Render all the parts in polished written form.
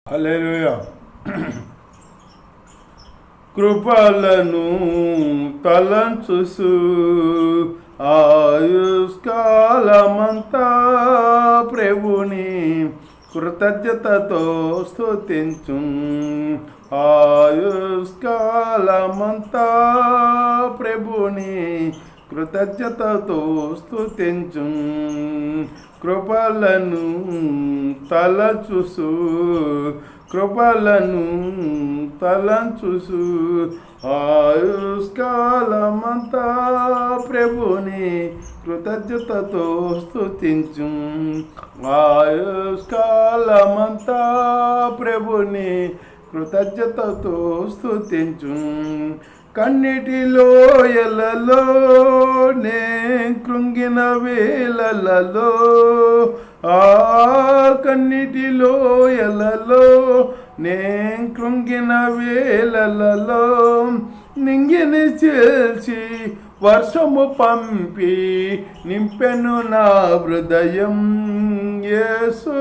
హల్లెలూయా. కృపలను తలంచుసు ఆయుష్కాలమంతా ప్రభుని కృతజ్ఞతతో స్తుతించు. ఆయుష్కాలమంతా ప్రభుని కృతజ్ఞతతో స్తుతించు. కృపలను తలచుసు కృపలను తలంచుసు ఆయుష్కాలమంతా ప్రభుని కృతజ్ఞతతో స్తుతించు. ఆయుష్కాలమంతా ప్రభుని కృతజ్ఞతతో స్తుతించు. కన్నిటిలో ఎలలో నే కృంగిన వేళలలో కన్నిటిలో ఎలలో నే కృంగిన వేళలలో నింగిని చేల్చి వర్షము పంపి నింపెను నా హృదయం. యేసు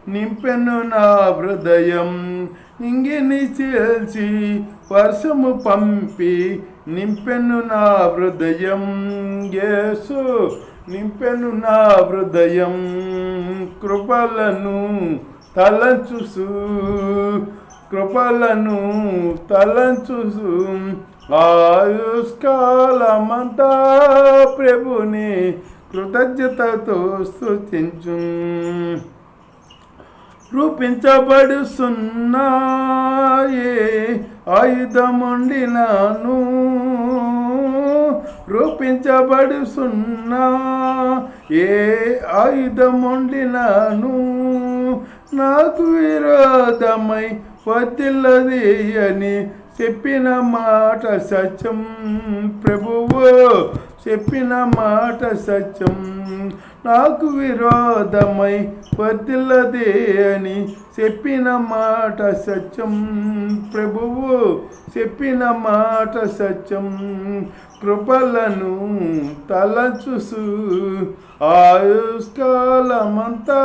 నింపెను నా హృదయం. నింగిని చేల్చి వర్షము పంపి నింపెను నా హృదయం. యేసు నింపెను నా హృదయం. కృపలను తలంచుసు కృపలను తలంచుసు ఆయుష్కాలమంతా ప్రభుని కృతజ్ఞతతో స్తుతించు. రూపించబడుచున్నాయే ఆయుధముండినాను రూపించబడుచున్నా ఏ ఆయుధముండినాను నాకు విరోధమై వర్తిల్లది అని చెప్పిన మాట సత్యం. ప్రభువు చెప్పిన మాట సత్యం. నాకు విరోధమై వర్తిల్లది అని చెప్పిన మాట సత్యం. ప్రభువు చెప్పిన మాట సత్యం. కృపలను తలంచుసు ఆయుష్కాలమంతా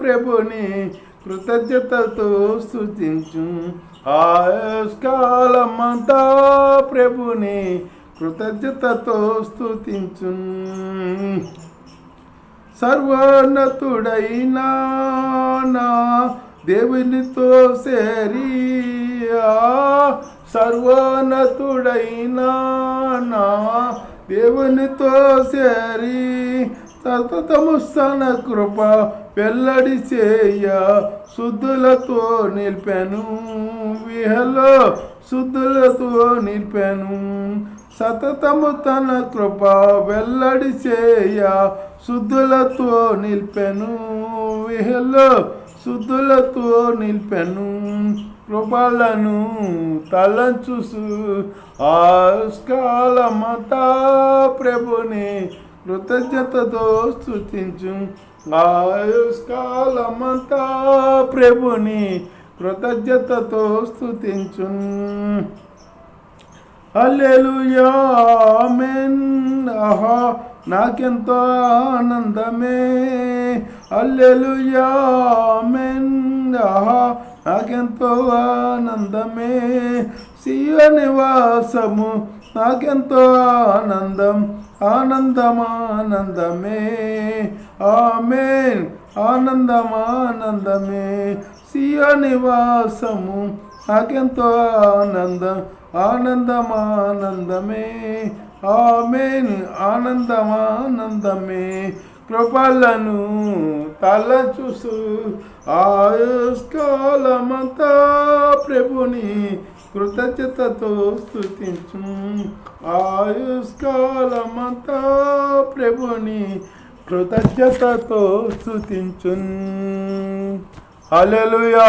ప్రభుని కృతజ్ఞతతో స్తుతించు. ఆయుష్కాలమంతా ప్రభుని కృతజ్ఞతతో స్తుతించు. సర్వోన్నతుడైనా నా దేవునితో సేరి సర్వోన్నతుడైనా నా దేవునితో సేరి సతతము సన కృప వెల్లడి చేయ శుద్ధులతో నిలిపాను. విహలో శుద్ధులతో నిలిపాను. సతతము తన కృప వెల్లడి చేయ శుద్ధులతో నిలిపాను. విహలో శుద్ధులతో నిలిపాను. కృపలను తలంచుసు ఆయుష్కాలమంతా ప్రభుని కృతజ్ఞతతో స్తుతించు. ఆయుష్కాలమంతా ప్రభుని కృతజ్ఞతతో స్తుతించు. హల్లెలూయా ఆమేన్. ఆహా నాకెంతో ఆనందమే. హల్లెలూయా ఆమేన్. ఆహా నాకెంతో ఆనందమే. సియోను నివాసము నాకెంతో ఆనందం. ఆనందమానందమే. ఆమేన్. ఆనందమానందమే. సియోను నివాసము నాకెంతో ఆనందం. ఆనందమానందమే. ఆమేన్. ఆనందమానందమే. కృపలను తలచుసు ఆయుష్కాలమంతా ప్రభుని కృతజ్ఞతతో స్తుతించు. ఆయుష్కాలమంతా ప్రభుని కృతజ్ఞతతో స్తుతించు. హల్లెలూయా.